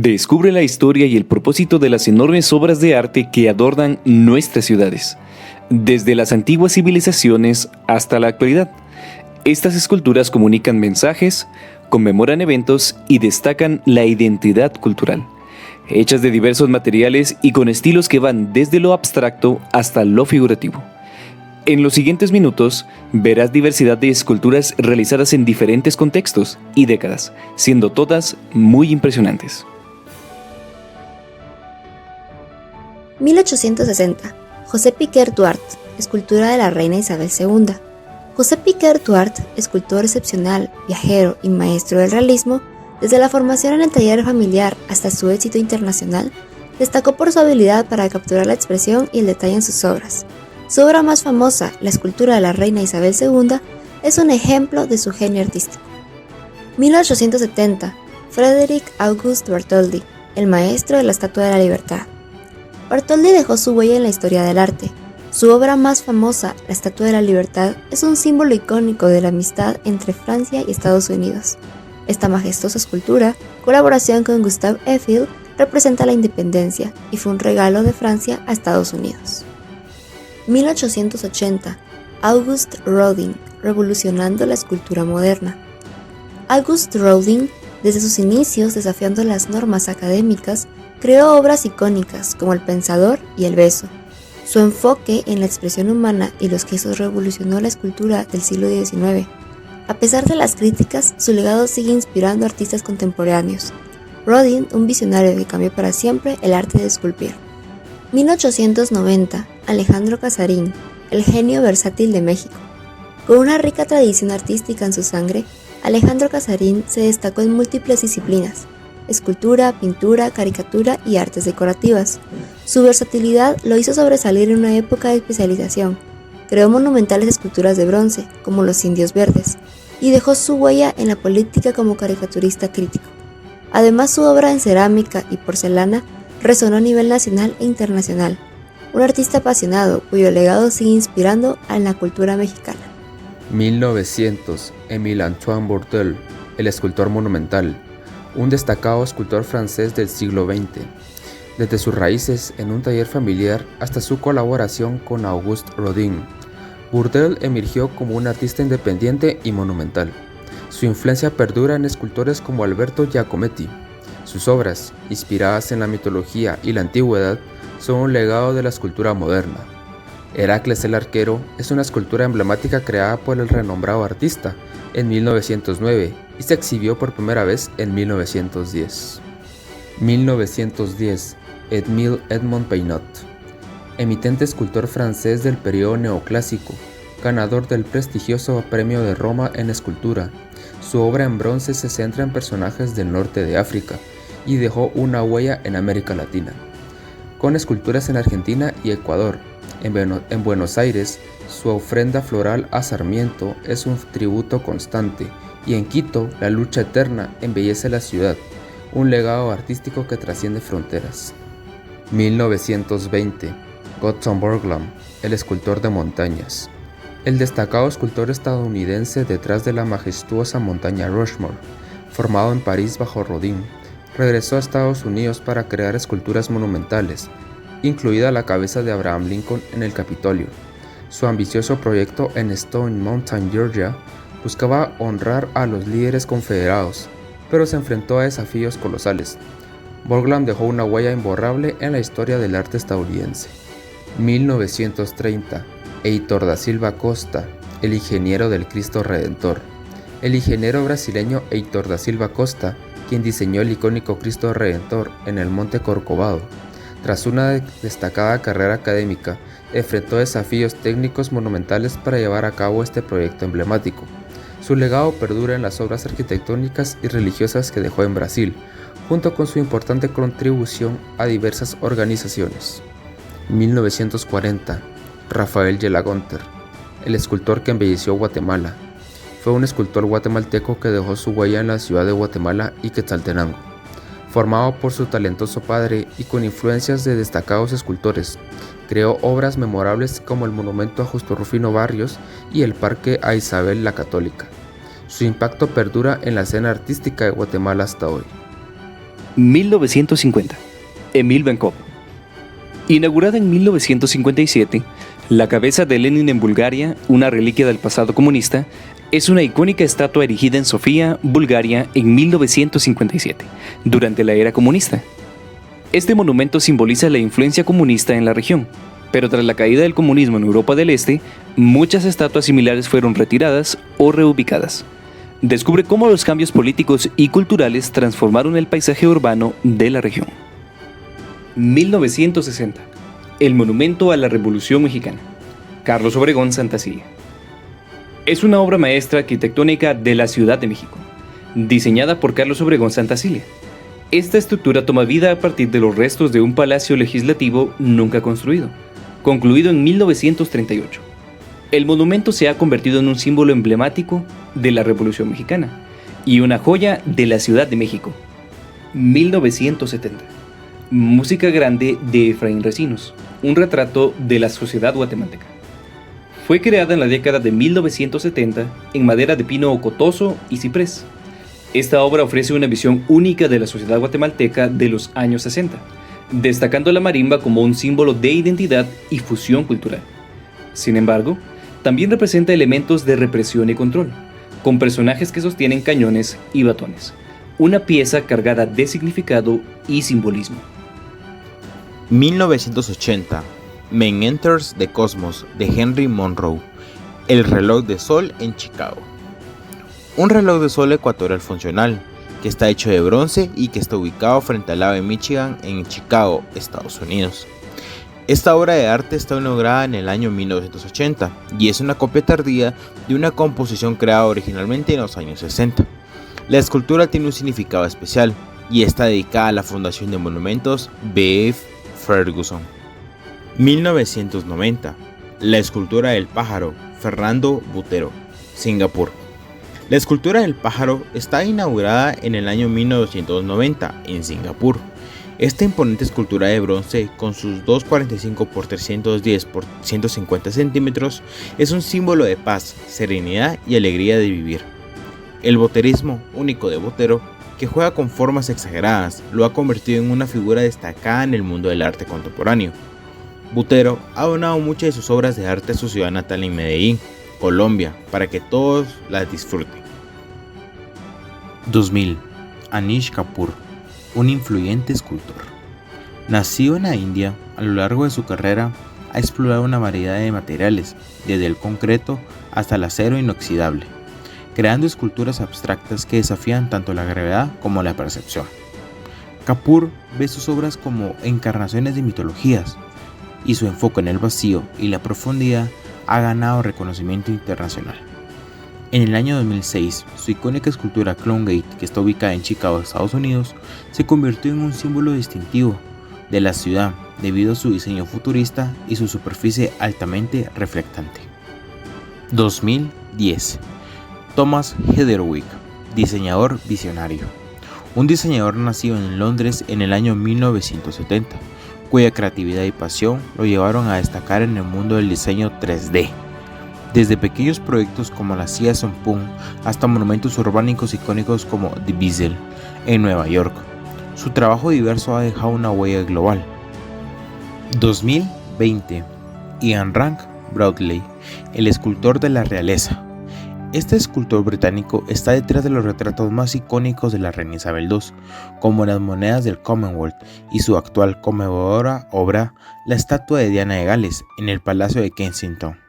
Descubre la historia y el propósito de las enormes obras de arte que adornan nuestras ciudades, desde las antiguas civilizaciones hasta la actualidad. Estas esculturas comunican mensajes, conmemoran eventos y destacan la identidad cultural, hechas de diversos materiales y con estilos que van desde lo abstracto hasta lo figurativo. En los siguientes minutos verás diversidad de esculturas realizadas en diferentes contextos y décadas, siendo todas muy impresionantes. 1860. José Piquer Duart, escultura de la reina Isabel II. José Piquer Duart, escultor excepcional, viajero y maestro del realismo, desde la formación en el taller familiar hasta su éxito internacional, destacó por su habilidad para capturar la expresión y el detalle en sus obras. Su obra más famosa, la escultura de la reina Isabel II, es un ejemplo de su genio artístico. 1870. Frédéric Auguste Bartholdi, el maestro de la Estatua de la Libertad. Bartholdi dejó su huella en la historia del arte. Su obra más famosa, la Estatua de la Libertad, es un símbolo icónico de la amistad entre Francia y Estados Unidos. Esta majestuosa escultura, colaboración con Gustave Eiffel, representa la independencia y fue un regalo de Francia a Estados Unidos. 1880. Auguste Rodin, revolucionando la escultura moderna. Auguste Rodin, desde sus inicios desafiando las normas académicas, creó obras icónicas como El Pensador y El Beso. Su enfoque en la expresión humana y los gestos revolucionó la escultura del siglo XIX. A pesar de las críticas, su legado sigue inspirando a artistas contemporáneos. Rodin, un visionario que cambió para siempre el arte de esculpir. 1890. Alejandro Casarín, el genio versátil de México. Con una rica tradición artística en su sangre, Alejandro Casarín se destacó en múltiples disciplinas: escultura, pintura, caricatura y artes decorativas. Su versatilidad lo hizo sobresalir en una época de especialización. Creó monumentales esculturas de bronce, como los Indios Verdes, y dejó su huella en la política como caricaturista crítico. Además, su obra en cerámica y porcelana resonó a nivel nacional e internacional. Un artista apasionado cuyo legado sigue inspirando a la cultura mexicana. 1900. Émile Antoine Bourdelle, el escultor monumental, un destacado escultor francés del siglo XX. Desde sus raíces en un taller familiar hasta su colaboración con Auguste Rodin, Bourdelle emergió como un artista independiente y monumental. Su influencia perdura en escultores como Alberto Giacometti. Sus obras, inspiradas en la mitología y la antigüedad, son un legado de la escultura moderna. Heracles el Arquero es una escultura emblemática creada por el renombrado artista en 1909 y se exhibió por primera vez en 1910. 1910. Émile Edmond Peinot, eminente escultor francés del periodo neoclásico, ganador del prestigioso Premio de Roma en escultura. Su obra en bronce se centra en personajes del norte de África y dejó una huella en América Latina, con esculturas en Argentina y Ecuador. En Buenos Aires, su ofrenda floral a Sarmiento es un tributo constante, y en Quito, la lucha eterna embellece la ciudad, un legado artístico que trasciende fronteras. 1920. Gutzon Borglum, el escultor de montañas. El destacado escultor estadounidense detrás de la majestuosa montaña Rushmore, formado en París bajo Rodin, regresó a Estados Unidos para crear esculturas monumentales, incluida la cabeza de Abraham Lincoln en el Capitolio. Su ambicioso proyecto en Stone Mountain, Georgia, buscaba honrar a los líderes confederados, pero se enfrentó a desafíos colosales. Borglum dejó una huella imborrable en la historia del arte estadounidense. 1930. Heitor da Silva Costa, el ingeniero del Cristo Redentor. El ingeniero brasileño Heitor da Silva Costa, quien diseñó el icónico Cristo Redentor en el Monte Corcovado, tras una destacada carrera académica, enfrentó desafíos técnicos monumentales para llevar a cabo este proyecto emblemático. Su legado perdura en las obras arquitectónicas y religiosas que dejó en Brasil, junto con su importante contribución a diversas organizaciones. 1940. Rafael Yelagonter, el escultor que embelleció Guatemala. Fue un escultor guatemalteco que dejó su huella en la ciudad de Guatemala y Quetzaltenango. Formado por su talentoso padre y con influencias de destacados escultores, creó obras memorables como el monumento a Justo Rufino Barrios y el parque a Isabel la Católica. Su impacto perdura en la escena artística de Guatemala hasta hoy. 1950. Emil Benkov. Inaugurada en 1957, la cabeza de Lenin en Bulgaria, una reliquia del pasado comunista, es una icónica estatua erigida en Sofía, Bulgaria, en 1957, durante la era comunista. Este monumento simboliza la influencia comunista en la región, pero tras la caída del comunismo en Europa del Este, muchas estatuas similares fueron retiradas o reubicadas. Descubre cómo los cambios políticos y culturales transformaron el paisaje urbano de la región. 1960. El monumento a la Revolución Mexicana. Carlos Obregón Santacilla. Es una obra maestra arquitectónica de la Ciudad de México, diseñada por Carlos Obregón Santacilla. Esta estructura toma vida a partir de los restos de un palacio legislativo nunca construido, concluido en 1938. El monumento se ha convertido en un símbolo emblemático de la Revolución Mexicana y una joya de la Ciudad de México. 1970. Música grande de Efraín Recinos, un retrato de la sociedad guatemalteca. Fue creada en la década de 1970 en madera de pino ocotoso y ciprés. Esta obra ofrece una visión única de la sociedad guatemalteca de los años 60, destacando la marimba como un símbolo de identidad y fusión cultural. Sin embargo, también representa elementos de represión y control, con personajes que sostienen cañones y batones, una pieza cargada de significado y simbolismo. 1980. Men Enters the Cosmos de Henry Monroe. El reloj de sol en Chicago. Un reloj de sol ecuatorial funcional, que está hecho de bronce y que está ubicado frente al lago de Michigan en Chicago, Estados Unidos. Esta obra de arte está inaugurada en el año 1980 y es una copia tardía de una composición creada originalmente en los años 60. La escultura tiene un significado especial y está dedicada a la Fundación de Monumentos B.F. Ferguson. 1990. La escultura del pájaro, Fernando Butero, Singapur. La escultura del pájaro está inaugurada en el año 1990 en Singapur. Esta imponente escultura de bronce, con sus 2,45 por 310 por 150 centímetros, es un símbolo de paz, serenidad y alegría de vivir. El boterismo único de Butero, que juega con formas exageradas, lo ha convertido en una figura destacada en el mundo del arte contemporáneo. Butero ha donado muchas de sus obras de arte a su ciudad natal en Medellín, Colombia, para que todos las disfruten. 2000. Anish Kapoor, un influyente escultor. Nacido en la India, a lo largo de su carrera ha explorado una variedad de materiales, desde el concreto hasta el acero inoxidable, creando esculturas abstractas que desafían tanto la gravedad como la percepción. Kapoor ve sus obras como encarnaciones de mitologías, y su enfoque en el vacío y la profundidad ha ganado reconocimiento internacional. En el año 2006, su icónica escultura Clown Gate, que está ubicada en Chicago, Estados Unidos, se convirtió en un símbolo distintivo de la ciudad debido a su diseño futurista y su superficie altamente reflectante. 2010. Thomas Heatherwick, diseñador visionario. Un diseñador nacido en Londres en el año 1970, cuya creatividad y pasión lo llevaron a destacar en el mundo del diseño 3D. Desde pequeños proyectos como la CIA Son Pung hasta monumentos urbanos icónicos como The Beazley en Nueva York, su trabajo diverso ha dejado una huella global. 2020. Ian Rank Broadley, el escultor de la realeza. Este escultor británico está detrás de los retratos más icónicos de la reina Isabel II, como las monedas del Commonwealth y su actual conmovedora obra, la estatua de Diana de Gales, en el Palacio de Kensington.